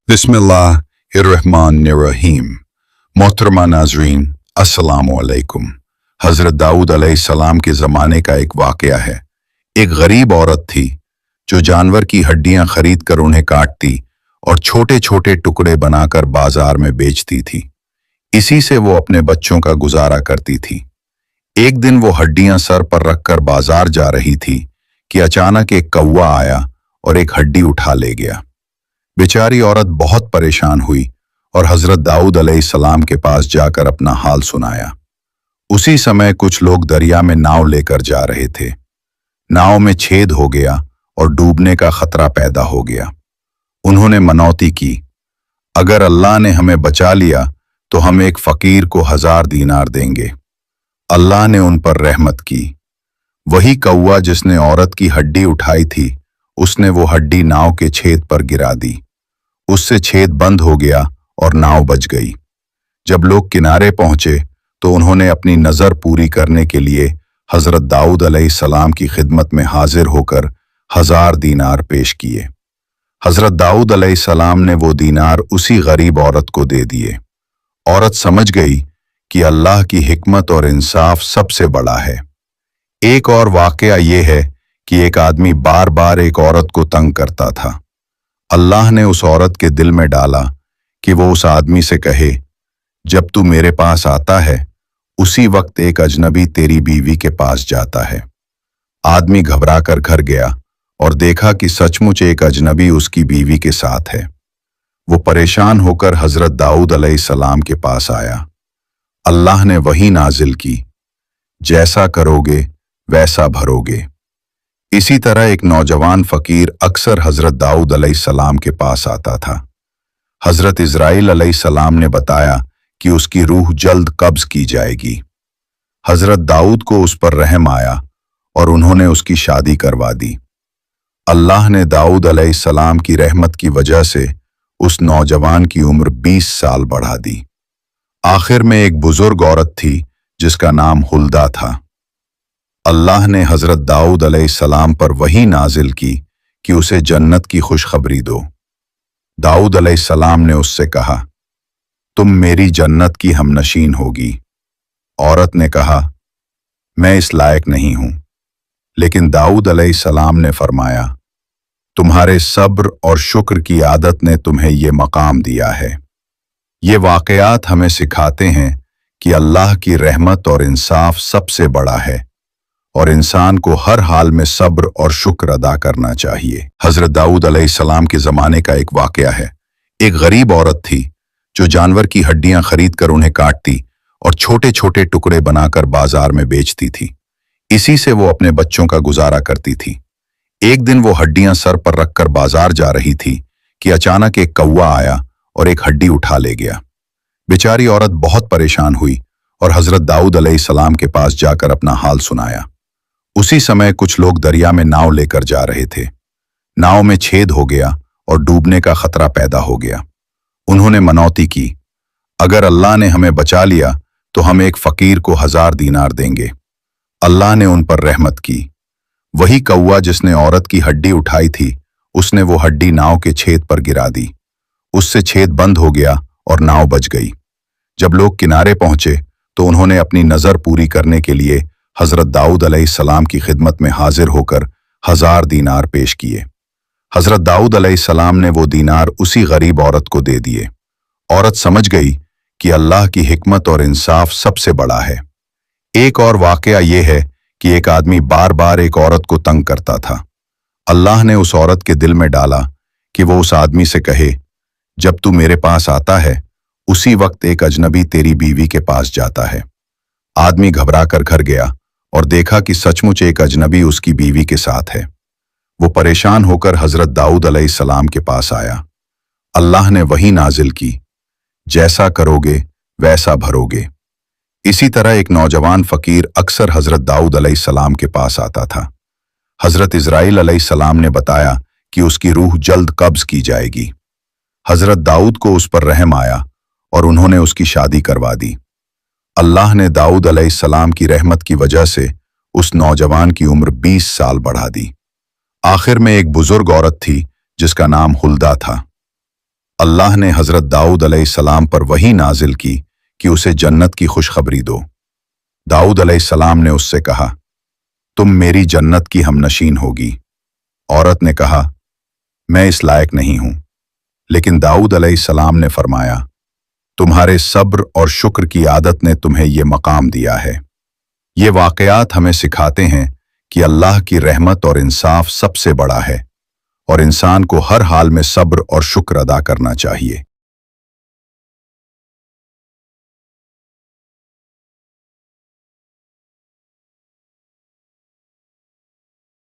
बिस्मिल्लाहिर्रहमानिर्रहीम। मोहतरमा नाजरीन, अस्सलामुअलैकुम। हज़रत दाऊद अलैहिस्सलाम के ज़माने का एक वाक़या है। एक गरीब औरत थी जो जानवर की हड्डियां खरीद कर उन्हें काटती और छोटे छोटे टुकड़े बनाकर बाजार में बेचती थी। इसी से वो अपने बच्चों का गुजारा करती थी। एक दिन वो हड्डियां सर पर रखकर बाजार जा रही थी कि अचानक एक कौवा आया और एक हड्डी उठा ले गया। बेचारी औरत बहुत परेशान हुई और हजरत दाऊद अलैहिस्सलाम के पास जाकर अपना हाल सुनाया। उसी समय कुछ लोग दरिया में नाव लेकर जा रहे थे। नाव में छेद हो गया और डूबने का खतरा पैदा हो गया। उन्होंने मनौती की, अगर अल्लाह ने हमें बचा लिया तो हम एक फकीर को 1000 दीनार देंगे। अल्लाह ने उन पर रहमत की। वही कौवा जिसने औरत की हड्डी उठाई थी, उसने वो हड्डी नाव के छेद पर गिरा दी। उससे छेद बंद हो गया और नाव बच गई। जब लोग किनारे पहुंचे तो उन्होंने अपनी नजर पूरी करने के लिए हजरत दाऊद अलैहिस्सलाम की खिदमत में हाजिर होकर 1000 दीनार पेश किए। हजरत दाऊद अलैहिस्सलाम ने वो दीनार उसी गरीब औरत को दे दिए। औरत समझ गई कि अल्लाह की हिकमत और इंसाफ सबसे बड़ा है। एक और वाकया ये है कि एक आदमी बार बार एक औरत को तंग करता था। अल्लाह ने उस औरत के दिल में डाला कि वो उस आदमी से कहे, जब तू मेरे पास आता है उसी वक्त एक अजनबी तेरी बीवी के पास जाता है। आदमी घबरा कर घर गया और देखा कि सचमुच एक अजनबी उसकी बीवी के साथ है। वो परेशान होकर हजरत दाऊद अलैहिस्सलाम के पास आया। अल्लाह ने वही नाजिल की, जैसा करोगे वैसा भरोगे। इसी तरह एक नौजवान फकीर अक्सर हजरत दाऊद अलैहिस्सलाम के पास आता था। हजरत इज़राइल अलैहिस्सलाम ने बताया कि उसकी रूह जल्द कब्ज की जाएगी। हजरत दाऊद को उस पर रहम आया और उन्होंने उसकी शादी करवा दी। अल्लाह ने दाऊद अलैहिस्सलाम की रहमत की वजह से उस नौजवान की उम्र 20 साल बढ़ा दी। आखिर में एक बुजुर्ग औरत थी जिसका नाम हुल्दा था। अल्लाह ने हजरत दाऊद अलैहिस्सलाम पर वही नाजिल की कि उसे जन्नत की खुशखबरी दो। दाऊद अलैहिस्सलाम ने उससे कहा, तुम मेरी जन्नत की हमनशीन होगी। औरत ने कहा, मैं इस लायक नहीं हूं। लेकिन दाऊद अलैहिस्सलाम ने फरमाया, तुम्हारे सब्र और शुक्र की आदत ने तुम्हें ये मकाम दिया है। ये वाकयात हमें सिखाते हैं कि अल्लाह की रहमत और इंसाफ सबसे बड़ा है और इंसान को हर हाल में सब्र और शुक्र अदा करना चाहिए। हजरत दाऊद अलैहिस्सलाम के ज़माने का एक वाकया है। एक गरीब औरत थी जो जानवर की हड्डियां खरीद कर उन्हें काटती और छोटे छोटे टुकड़े बनाकर बाजार में बेचती थी। इसी से वो अपने बच्चों का गुजारा करती थी। एक दिन वो हड्डियां सर पर रखकर बाजार जा रही थी कि अचानक एक कौवा आया और एक हड्डी उठा ले गया। बेचारी औरत बहुत परेशान हुई और हजरत दाऊद अलैहिस्सलाम के पास जाकर अपना हाल सुनाया। उसी समय कुछ लोग दरिया में नाव लेकर जा रहे थे। नाव में छेद हो गया और डूबने का खतरा पैदा हो गया। उन्होंने मनौती की, अगर अल्लाह ने हमें बचा लिया तो हम एक फकीर को 1000 दीनार देंगे। अल्लाह ने उन पर रहमत की। वही कौवा जिसने औरत की हड्डी उठाई थी, उसने वो हड्डी नाव के छेद पर गिरा दी। उससे छेद बंद हो गया और नाव बच गई। जब लोग किनारे पहुंचे तो उन्होंने अपनी नजर पूरी करने के लिए हजरत दाऊद अलैहिस्सलाम की खिदमत में हाजिर होकर 1000 दीनार पेश किए। हजरत दाऊद अलैहिस्सलाम ने वो दीनार उसी गरीब औरत को दे दिए। औरत समझ गई कि अल्लाह की हिकमत और इंसाफ सबसे बड़ा है। एक और वाकया ये है कि एक आदमी बार बार एक औरत को तंग करता था। अल्लाह ने उस औरत के दिल में डाला कि वो उस आदमी से कहे, जब तू मेरे पास आता है उसी वक्त एक अजनबी तेरी बीवी के पास जाता है। आदमी घबरा कर घर गया और देखा कि सचमुच एक अजनबी उसकी बीवी के साथ है। वो परेशान होकर हजरत दाऊद अलैहिस्सलाम के पास आया। अल्लाह ने वही नाजिल की, जैसा करोगे वैसा भरोगे। इसी तरह एक नौजवान फकीर अक्सर हजरत दाऊद अलैहिस्सलाम के पास आता था। हजरत इज़राइल अलैहिस्सलाम ने बताया कि उसकी रूह जल्द कब्ज की जाएगी। हजरत दाऊद को उस पर रहम आया और उन्होंने उसकी शादी करवा दी। अल्लाह ने दाऊद अलैहिस्सलाम की रहमत की वजह से उस नौजवान की उम्र 20 साल बढ़ा दी। आखिर में एक बुजुर्ग औरत थी जिसका नाम हुल्दा था। अल्लाह ने हजरत दाऊद अलैहिस्सलाम पर वही नाजिल की कि उसे जन्नत की खुशखबरी दो। दाऊद अलैहिस्सलाम ने उससे कहा, तुम मेरी जन्नत की हमनशीन होगी। औरत ने कहा, मैं इस लायक नहीं हूं। लेकिन दाऊद अलैहिस्सलाम ने फरमाया, तुम्हारे सब्र और शुक्र की आदत ने तुम्हें ये मकाम दिया है। ये वाकयात हमें सिखाते हैं कि अल्लाह की रहमत और इंसाफ सबसे बड़ा है और इंसान को हर हाल में सब्र और शुक्र अदा करना चाहिए।